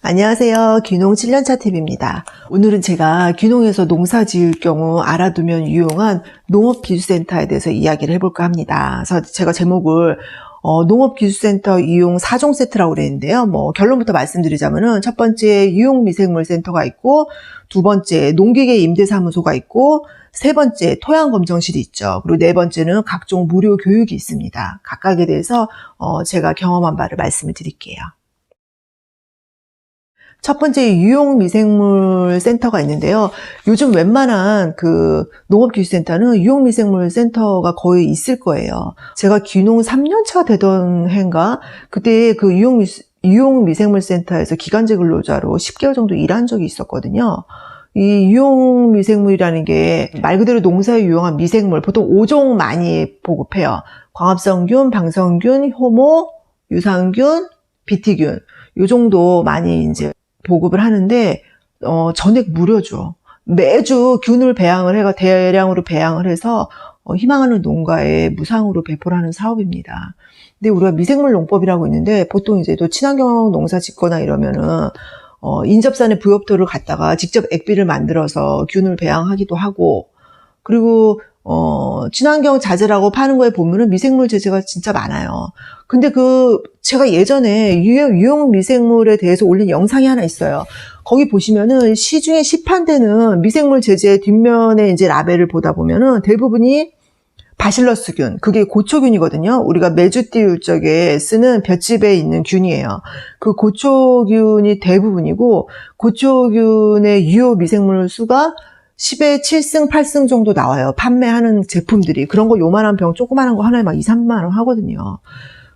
안녕하세요. 귀농 7년차 팁입니다. 오늘은 제가 귀농에서 농사 지을 경우 알아두면 유용한 농업기술센터에 대해서 이야기를 해볼까 합니다. 그래서 제가 제목을 농업기술센터 이용 4종 세트라고 그랬는데요. 결론부터 말씀드리자면은 첫 번째 유용미생물센터가 있고, 두 번째 농기계 임대사무소가 있고, 세 번째 토양검정실이 있죠. 그리고 네 번째는 각종 무료 교육이 있습니다. 각각에 대해서 제가 경험한 바를 말씀을 드릴게요. 첫 번째 유용미생물 센터가 있는데요. 요즘 웬만한 농업기술센터는 유용미생물 센터가 거의 있을 거예요. 제가 귀농 3년차 되던 해인가 그때 그 유용미생물 센터에서 기간제 근로자로 10개월 정도 일한 적이 있었거든요. 이 유용미생물이라는 게 말 그대로 농사에 유용한 미생물, 보통 5종 많이 보급해요. 광합성균, 방성균, 효모, 유산균, 비티균. 요 정도 많이 이제 보급을 하는데, 전액 무료죠. 매주 균을 대량으로 배양을 해서, 희망하는 농가에 무상으로 배포를 하는 사업입니다. 근데 우리가 미생물 농법이라고 있는데, 보통 이제 또 친환경 농사 짓거나 이러면은, 인접산의 부엽토를 갖다가 직접 액비를 만들어서 균을 배양하기도 하고, 그리고 친환경 자재라고 파는 거에 보면은 미생물 제재가 진짜 많아요. 근데 제가 예전에 유용 미생물에 대해서 올린 영상이 하나 있어요. 거기 보시면은 시중에 시판되는 미생물 제재 뒷면에 이제 라벨을 보다 보면은 대부분이 바실러스균, 그게 고초균이거든요. 우리가 메주띠 쪽에 쓰는 볏짚에 있는 균이에요. 그 고초균이 대부분이고, 고초균의 유효 미생물 수가 10에 7승, 8승 정도 나와요. 판매하는 제품들이. 그런 거 요만한 병, 조그만한 거 하나에 막 2, 3만 원 하거든요.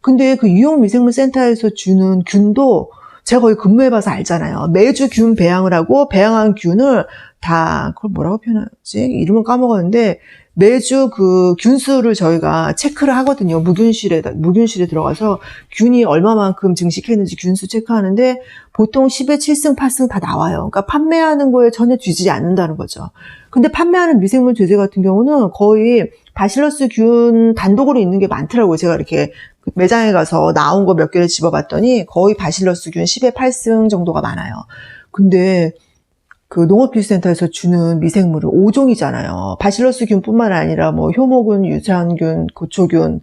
근데 그 유용미생물센터에서 주는 균도 제가 거기 근무해봐서 알잖아요. 매주 균 배양을 하고, 배양한 균을 그걸 뭐라고 표현하지? 이름을 까먹었는데, 매주 그 균수를 저희가 체크를 하거든요. 무균실에 들어가서 균이 얼마만큼 증식했는지 균수 체크하는데 보통 10에 7승, 8승 다 나와요. 그러니까 판매하는 거에 전혀 뒤지지 않는다는 거죠. 근데 판매하는 미생물 제재 같은 경우는 거의 바실러스 균 단독으로 있는 게 많더라고요. 제가 이렇게 매장에 가서 나온 거 몇 개를 집어봤더니 거의 바실러스 균 10에 8승 정도가 많아요. 근데 그 농업기술센터에서 주는 미생물은 5종이잖아요. 바실러스 균뿐만 아니라 효모균, 유산균, 고초균,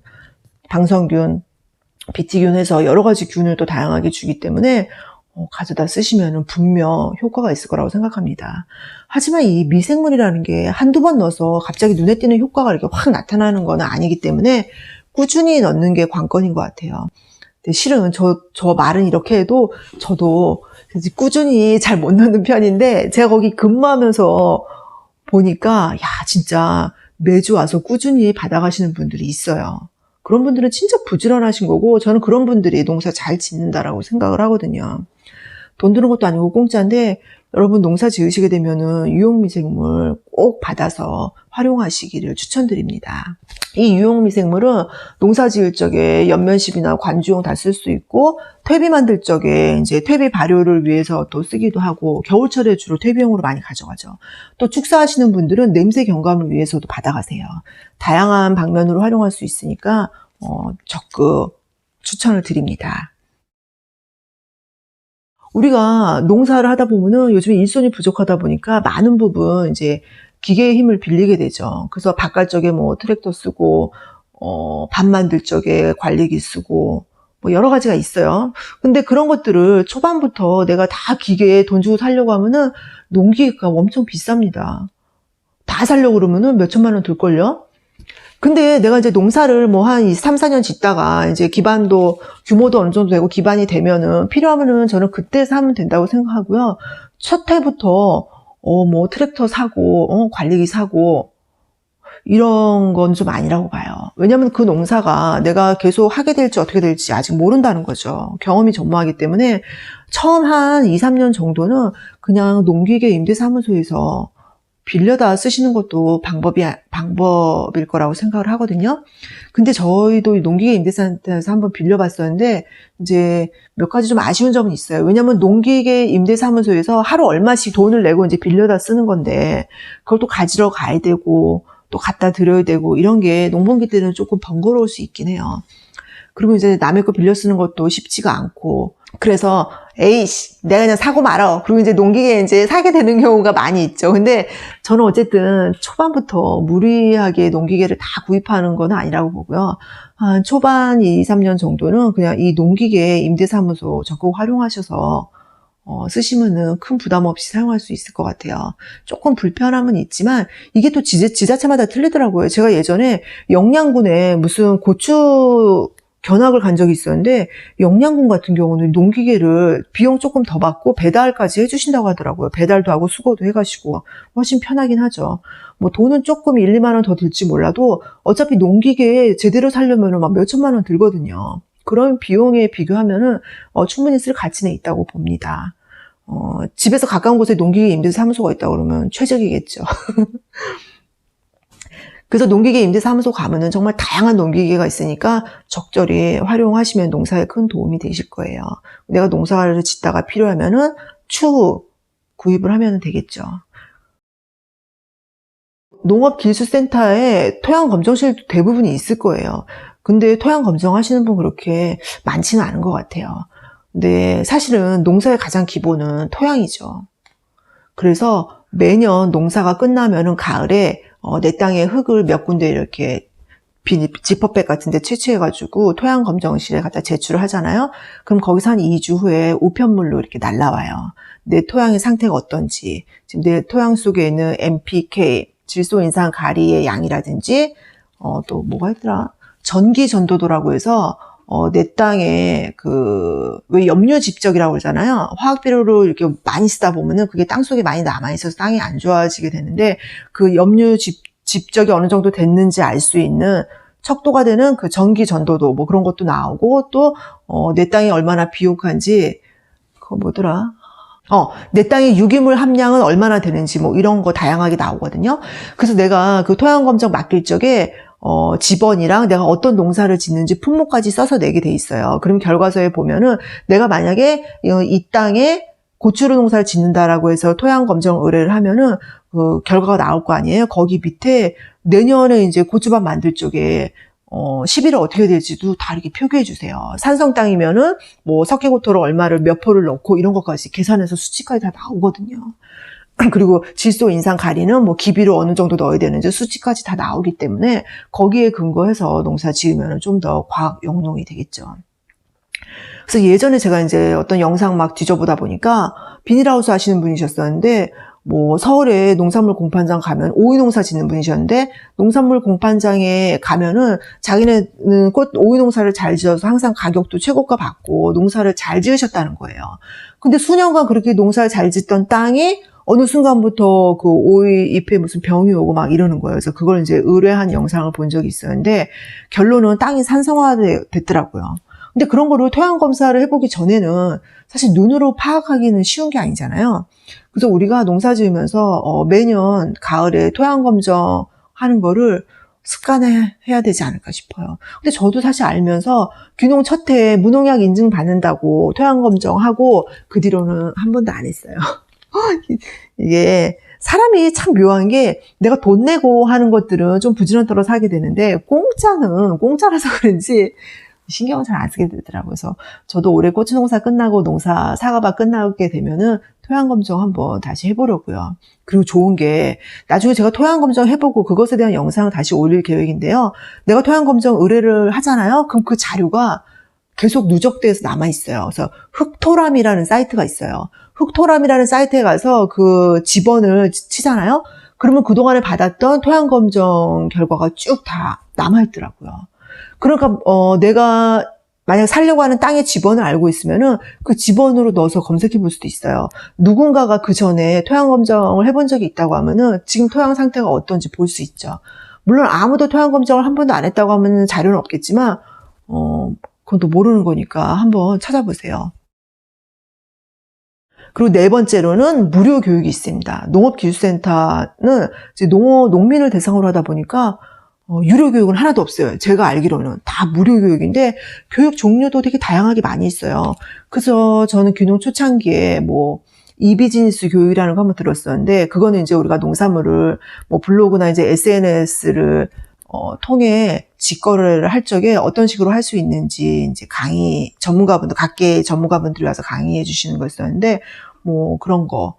방성균, 비티균 해서 여러 가지 균을 또 다양하게 주기 때문에 가져다 쓰시면 분명 효과가 있을 거라고 생각합니다. 하지만 이 미생물이라는 게 한두 번 넣어서 갑자기 눈에 띄는 효과가 이렇게 확 나타나는 건 아니기 때문에 꾸준히 넣는 게 관건인 것 같아요. 근데 실은 저 말은 이렇게 해도 저도 꾸준히 잘 못 넣는 편인데 제가 거기 근무하면서 보니까 진짜 매주 와서 꾸준히 받아가시는 분들이 있어요. 그런 분들은 진짜 부지런하신 거고 저는 그런 분들이 농사 잘 짓는다라고 생각을 하거든요. 돈 드는 것도 아니고 공짜인데 여러분 농사 지으시게 되면은 유용미생물 꼭 받아서 활용하시기를 추천드립니다. 이 유용미생물은 농사 지을 적에 연면십이나 관주용 다 쓸 수 있고 퇴비 만들 적에 이제 퇴비 발효를 위해서 또 쓰기도 하고 겨울철에 주로 퇴비용으로 많이 가져가죠. 또 축사하시는 분들은 냄새 경감을 위해서도 받아가세요. 다양한 방면으로 활용할 수 있으니까 적극 추천을 드립니다. 우리가 농사를 하다 보면은 요즘에 일손이 부족하다 보니까 많은 부분 이제 기계의 힘을 빌리게 되죠. 그래서 바깥 쪽에 트랙터 쓰고, 밥 만들 적에 관리기 쓰고, 여러 가지가 있어요. 근데 그런 것들을 초반부터 내가 다 기계에 돈 주고 사려고 하면은 농기계가 엄청 비쌉니다. 다 사려고 그러면은 몇 천만 원 들걸요? 근데 내가 이제 농사를 한 3, 4년 짓다가 이제 규모도 어느 정도 되고 기반이 되면은 필요하면은 저는 그때 사면 된다고 생각하고요. 첫 해부터 트랙터 사고, 관리기 사고, 이런 건 좀 아니라고 봐요. 왜냐면 그 농사가 내가 계속 하게 될지 어떻게 될지 아직 모른다는 거죠. 경험이 전무하기 때문에 처음 한 2, 3년 정도는 그냥 농기계 임대사무소에서 빌려다 쓰시는 것도 방법일 거라고 생각을 하거든요. 근데 저희도 농기계 임대센터에서 한번 빌려봤었는데 이제 몇 가지 좀 아쉬운 점은 있어요. 왜냐면 농기계 임대사무소에서 하루 얼마씩 돈을 내고 이제 빌려다 쓰는 건데 그걸 또 가지러 가야 되고 또 갖다 드려야 되고 이런 게 농번기 때는 조금 번거로울 수 있긴 해요. 그리고 이제 남의 거 빌려 쓰는 것도 쉽지가 않고, 그래서 에이씨 내가 그냥 사고 말어. 그리고 이제 농기계 이제 사게 되는 경우가 많이 있죠. 근데 저는 어쨌든 초반부터 무리하게 농기계를 다 구입하는 건 아니라고 보고요. 한 초반 2, 3년 정도는 그냥 이 농기계 임대사무소 적극 활용하셔서 쓰시면은 큰 부담 없이 사용할 수 있을 것 같아요. 조금 불편함은 있지만 이게 또 지자체마다 틀리더라고요. 제가 예전에 영양군에 무슨 고추 견학을 간 적이 있었는데 영양군 같은 경우는 농기계를 비용 조금 더 받고 배달까지 해주신다고 하더라고요. 배달도 하고 수거도 해가시고 훨씬 편하긴 하죠. 뭐 돈은 조금 1, 2만 원 더 들지 몰라도 어차피 농기계 제대로 사려면 막 몇천만 원 들거든요. 그런 비용에 비교하면은 충분히 쓸 가치는 있다고 봅니다. 집에서 가까운 곳에 농기계 임대사무소가 있다고 그러면 최적이겠죠. 그래서 농기계 임대사무소 가면은 정말 다양한 농기계가 있으니까 적절히 활용하시면 농사에 큰 도움이 되실 거예요. 내가 농사를 짓다가 필요하면은 추후 구입을 하면 되겠죠. 농업기술센터에 토양검정실도 대부분이 있을 거예요. 근데 토양 검정하시는 분 그렇게 많지는 않은 것 같아요. 근데 사실은 농사의 가장 기본은 토양이죠. 그래서 매년 농사가 끝나면은 가을에 내 땅의 흙을 몇 군데 이렇게 지퍼백 같은 데 채취해가지고 토양 검정실에 갖다 제출을 하잖아요. 그럼 거기서 한 2주 후에 우편물로 이렇게 날라와요. 내 토양의 상태가 어떤지, 지금 내 토양 속에 있는 NPK, 질소 인상 가리의 양이라든지, 또 뭐가 있더라? 전기 전도도라고 해서 내 땅에 왜 염류 집적이라고 그러잖아요. 화학 비료로 이렇게 많이 쓰다 보면은 그게 땅 속에 많이 남아 있어서 땅이 안 좋아지게 되는데 그 염류 집적이 어느 정도 됐는지 알 수 있는 척도가 되는 그 전기 전도도 뭐 그런 것도 나오고 또 내 땅이 얼마나 비옥한지 그거 뭐더라? 내 땅의 유기물 함량은 얼마나 되는지 뭐 이런 거 다양하게 나오거든요. 그래서 내가 그 토양 검정 맡길 적에 지번이랑 내가 어떤 농사를 짓는지 품목까지 써서 내게 돼 있어요. 그럼 결과서에 보면은 내가 만약에 이 땅에 고추로 농사를 짓는다라고 해서 토양 검정 의뢰를 하면은 그 결과가 나올 거 아니에요. 거기 밑에 내년에 이제 고추밭 만들 쪽에 시비를 어떻게 될지도 다 이렇게 표기해 주세요. 산성 땅이면은 뭐 석회고토를 얼마를 몇 포를 넣고 이런 것까지 계산해서 수치까지 다 나오거든요. 그리고 질소 인상 가리는 뭐 기비를 어느 정도 넣어야 되는지 수치까지 다 나오기 때문에 거기에 근거해서 농사 지으면 좀 더 과학 영농이 되겠죠. 그래서 예전에 제가 이제 어떤 영상 막 뒤져보다 보니까 비닐하우스 하시는 분이셨었는데 뭐 서울에 농산물 공판장 가면 오이 농사 짓는 분이셨는데 농산물 공판장에 가면은 자기네는 오이 농사를 잘 지어서 항상 가격도 최고가 받고 농사를 잘 지으셨다는 거예요. 근데 수년간 그렇게 농사를 잘 짓던 땅이 어느 순간부터 그 오이 잎에 무슨 병이 오고 막 이러는 거예요. 그래서 그걸 이제 의뢰한 영상을 본 적이 있었는데 결론은 땅이 산성화됐더라고요. 근데 그런 거를 토양 검사를 해보기 전에는 사실 눈으로 파악하기는 쉬운 게 아니잖아요. 그래서 우리가 농사 지으면서 매년 가을에 토양 검정하는 거를 습관해야 되지 않을까 싶어요. 근데 저도 사실 알면서 귀농 첫 해에 무농약 인증 받는다고 토양 검정하고 그 뒤로는 한 번도 안 했어요. 이게 사람이 참 묘한 게 내가 돈 내고 하는 것들은 좀 부지런히 사게 되는데 공짜는 공짜라서 그런지 신경을 잘 안 쓰게 되더라고요. 그래서 저도 올해 고추 농사 끝나고 사과밭 끝나게 되면은 토양 검정 한번 다시 해보려고요. 그리고 좋은 게 나중에 제가 토양 검정 해보고 그것에 대한 영상을 다시 올릴 계획인데요. 내가 토양 검정 의뢰를 하잖아요. 그럼 그 자료가 계속 누적돼서 남아있어요. 그래서 흑토람이라는 사이트가 있어요. 흑토람이라는 사이트에 가서 그 지번을 치잖아요. 그러면 그동안에 받았던 토양 검정 결과가 쭉 다 남아있더라고요. 그러니까 내가 만약 살려고 하는 땅의 지번을 알고 있으면은 그 지번으로 넣어서 검색해 볼 수도 있어요. 누군가가 그 전에 토양 검정을 해본 적이 있다고 하면은 지금 토양 상태가 어떤지 볼 수 있죠. 물론 아무도 토양 검정을 한 번도 안 했다고 하면 자료는 없겠지만 그건 또 모르는 거니까 한번 찾아보세요. 그리고 네 번째로는 무료 교육이 있습니다. 농업기술센터는 이제 농민을 대상으로 하다 보니까 유료 교육은 하나도 없어요. 제가 알기로는 다 무료 교육인데 교육 종류도 되게 다양하게 많이 있어요. 그래서 저는 귀농 초창기에 뭐 이비즈니스 교육이라는 거 한번 들었었는데 그거는 이제 우리가 농산물을 뭐 블로그나 이제 SNS를 통해 직거래를 할 적에 어떤 식으로 할 수 있는지 이제 강의 전문가분들, 각계 전문가분들이 와서 강의해 주시는 거였었는데, 뭐 그런 거.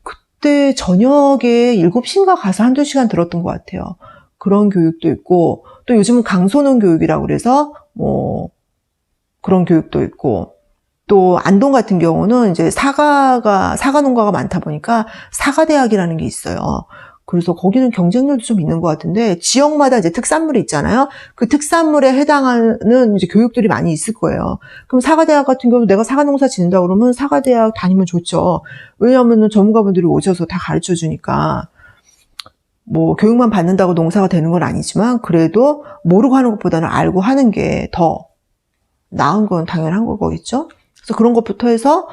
그때 저녁에 7시인가 가서 한두 시간 들었던 것 같아요. 그런 교육도 있고, 또 요즘은 강소농 교육이라고 그래서, 뭐, 그런 교육도 있고, 또 안동 같은 경우는 이제 사과 농가가 많다 보니까 사과대학이라는 게 있어요. 그래서 거기는 경쟁률도 좀 있는 것 같은데, 지역마다 이제 특산물이 있잖아요. 그 특산물에 해당하는 이제 교육들이 많이 있을 거예요. 그럼 사과대학 같은 경우도 내가 사과 농사 짓는다 그러면 사과대학 다니면 좋죠. 왜냐하면 전문가분들이 오셔서 다 가르쳐 주니까. 뭐 교육만 받는다고 농사가 되는 건 아니지만 그래도 모르고 하는 것보다는 알고 하는 게 더 나은 건 당연한 거겠죠. 그래서 그런 것부터 해서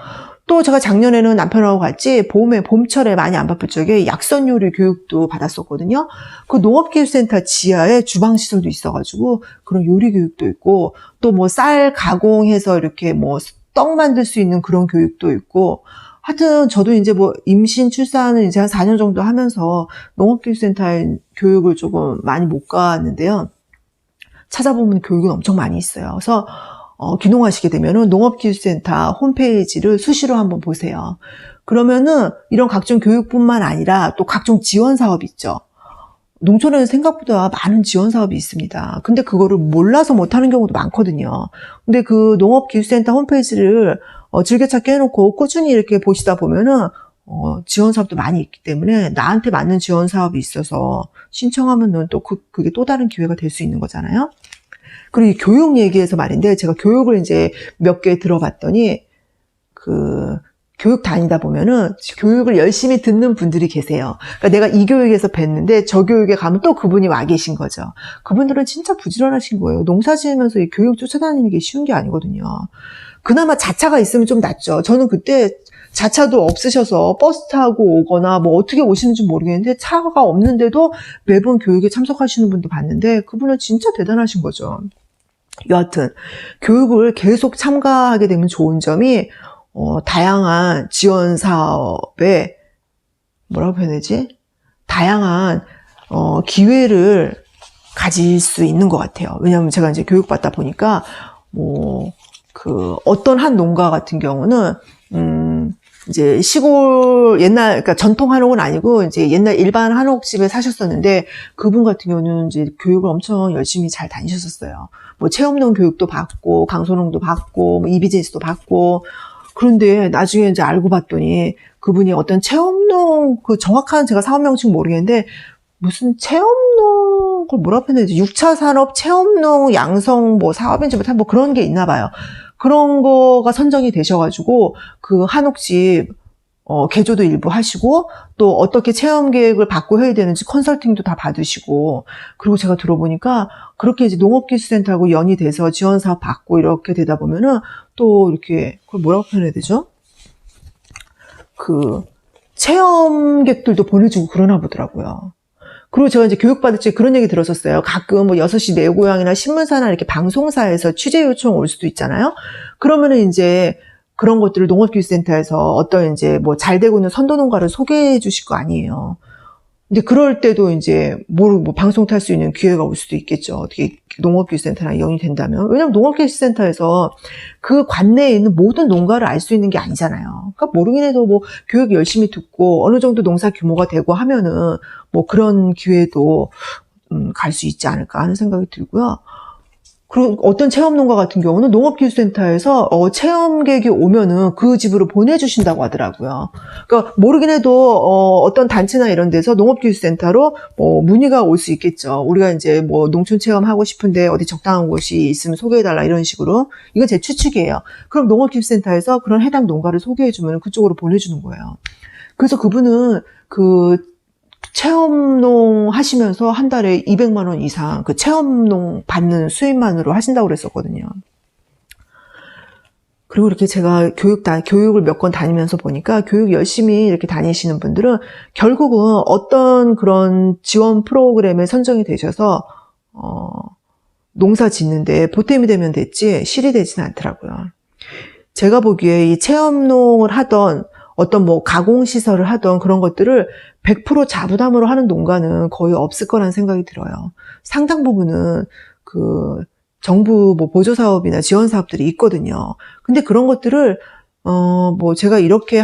또 제가 작년에는 남편하고 같이 봄철에 많이 안 바쁠 적에 약선 요리 교육도 받았었거든요. 그 농업기술센터 지하에 주방시설도 있어가지고 그런 요리 교육도 있고 또 뭐 쌀 가공해서 이렇게 뭐 떡 만들 수 있는 그런 교육도 있고 하여튼 저도 이제 뭐 임신 출산을 이제 한 4년 정도 하면서 농업기술센터에 교육을 조금 많이 못 갔는데요. 찾아보면 교육은 엄청 많이 있어요. 그래서 귀농하시게 되면은 농업기술센터 홈페이지를 수시로 한번 보세요. 그러면은 이런 각종 교육뿐만 아니라 또 각종 지원 사업이 있죠. 농촌에는 생각보다 많은 지원 사업이 있습니다. 근데 그거를 몰라서 못하는 경우도 많거든요. 근데 그 농업기술센터 홈페이지를 즐겨찾기 해놓고 꾸준히 이렇게 보시다 보면은 지원 사업도 많이 있기 때문에 나한테 맞는 지원 사업이 있어서 신청하면은 또 그게 또 다른 기회가 될 수 있는 거잖아요. 그리고 이 교육 얘기해서 말인데 제가 교육을 이제 몇 개 들어봤더니 교육 다니다 보면은 교육을 열심히 듣는 분들이 계세요. 그러니까 내가 이 교육에서 뵀는데 저 교육에 가면 또 그분이 와 계신 거죠. 그분들은 진짜 부지런하신 거예요. 농사 지으면서 이 교육 쫓아다니는 게 쉬운 게 아니거든요. 그나마 자차가 있으면 좀 낫죠. 저는 그때 자차도 없으셔서 버스 타고 오거나 뭐 어떻게 오시는지 모르겠는데 차가 없는데도 매번 교육에 참석하시는 분도 봤는데 그분은 진짜 대단하신 거죠. 여하튼 교육을 계속 참가하게 되면 좋은 점이 다양한 지원 사업에 뭐라고 표현하지? 다양한 기회를 가질 수 있는 것 같아요. 왜냐하면 제가 이제 교육받다 보니까 어떤 한 농가 같은 경우는 이제 시골 그러니까 전통 한옥은 아니고 이제 옛날 일반 한옥집에 사셨었는데 그분 같은 경우는 이제 교육을 엄청 열심히 잘 다니셨었어요. 뭐 체험농 교육도 받고 강소농도 받고 뭐 이비제스도 받고 그런데 나중에 이제 알고 봤더니 그분이 어떤 체험농 정확한 제가 사업 명칭 모르겠는데 무슨 체험농 그걸 뭐라 표현해야 되지? 6차 산업 체험농 양성 뭐 사업인지 뭐 그런 게 있나 봐요. 그런 거가 선정이 되셔가지고 그 한옥집 개조도 일부 하시고 또 어떻게 체험 계획을 받고 해야 되는지 컨설팅도 다 받으시고 그리고 제가 들어보니까 그렇게 이제 농업기술센터하고 연이 돼서 지원 사업 받고 이렇게 되다 보면은 또 이렇게 그걸 뭐라고 표현해야 되죠? 체험객들도 보내주고 그러나 보더라고요. 그리고 제가 이제 교육받을 때 그런 얘기 들었었어요. 가끔 뭐 6시 내 고향이나 신문사나 이렇게 방송사에서 취재 요청 올 수도 있잖아요. 그러면은 이제 그런 것들을 농업기술센터에서 어떤 이제 뭐 잘 되고 있는 선도농가를 소개해 주실 거 아니에요. 근데 그럴 때도 이제 뭐 방송 탈 수 있는 기회가 올 수도 있겠죠. 어떻게 농업기술센터랑 연이 된다면. 왜냐면 농업기술센터에서 그 관내에 있는 모든 농가를 알 수 있는 게 아니잖아요. 그러니까 모르긴 해도 뭐 교육 열심히 듣고 어느 정도 농사 규모가 되고 하면은 뭐 그런 기회도 갈 수 있지 않을까 하는 생각이 들고요. 그리고 어떤 체험농가 같은 경우는 농업기술센터에서 체험객이 오면은 그 집으로 보내주신다고 하더라고요. 그러니까 모르긴 해도 어떤 단체나 이런 데서 농업기술센터로 문의가 올 수 있겠죠. 우리가 이제 뭐 농촌 체험하고 싶은데 어디 적당한 곳이 있으면 소개해달라 이런 식으로. 이건 제 추측이에요. 그럼 농업기술센터에서 그런 해당 농가를 소개해주면 그쪽으로 보내주는 거예요. 그래서 그분은 체험농 하시면서 한 달에 200만 원 이상 그 체험농 받는 수입만으로 하신다고 그랬었거든요. 그리고 이렇게 제가 교육을 몇 건 다니면서 보니까 교육 열심히 이렇게 다니시는 분들은 결국은 어떤 그런 지원 프로그램에 선정이 되셔서 농사 짓는데 보탬이 되면 됐지 실이 되지는 않더라고요. 제가 보기에 이 체험농을 하던 어떤 뭐 가공시설을 하던 그런 것들을 100% 자부담으로 하는 농가는 거의 없을 거라는 생각이 들어요. 상당 부분은 그 정부 뭐 보조사업이나 지원사업들이 있거든요. 근데 그런 것들을 뭐 제가 이렇게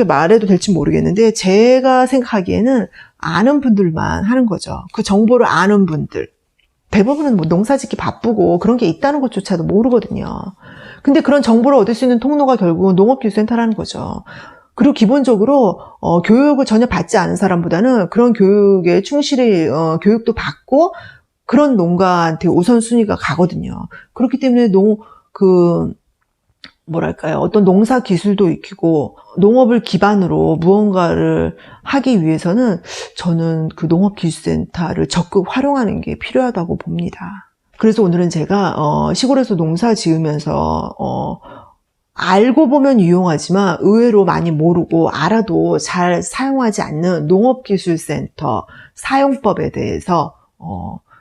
말해도 될지 모르겠는데, 제가 생각하기에는 아는 분들만 하는 거죠. 그 정보를 아는 분들. 대부분은 뭐 농사짓기 바쁘고 그런 게 있다는 것조차도 모르거든요. 근데 그런 정보를 얻을 수 있는 통로가 결국은 농업기술센터라는 거죠. 그리고 기본적으로 교육을 전혀 받지 않은 사람보다는 그런 교육에 충실히 교육도 받고 그런 농가한테 우선순위가 가거든요. 그렇기 때문에 어떤 농사 기술도 익히고 농업을 기반으로 무언가를 하기 위해서는 저는 그 농업기술센터를 적극 활용하는 게 필요하다고 봅니다. 그래서 오늘은 제가 시골에서 농사 지으면서 알고 보면 유용하지만 의외로 많이 모르고 알아도 잘 사용하지 않는 농업기술센터 사용법에 대해서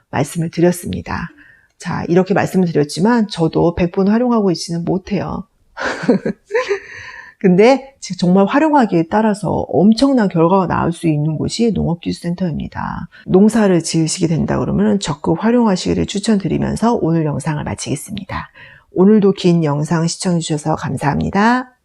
말씀을 드렸습니다. 자, 이렇게 말씀을 드렸지만 저도 100번 활용하고 있지는 못해요. 근데 정말 활용하기에 따라서 엄청난 결과가 나올 수 있는 곳이 농업기술센터입니다. 농사를 지으시게 된다 그러면 적극 활용하시기를 추천드리면서 오늘 영상을 마치겠습니다. 오늘도 긴 영상 시청해 주셔서 감사합니다.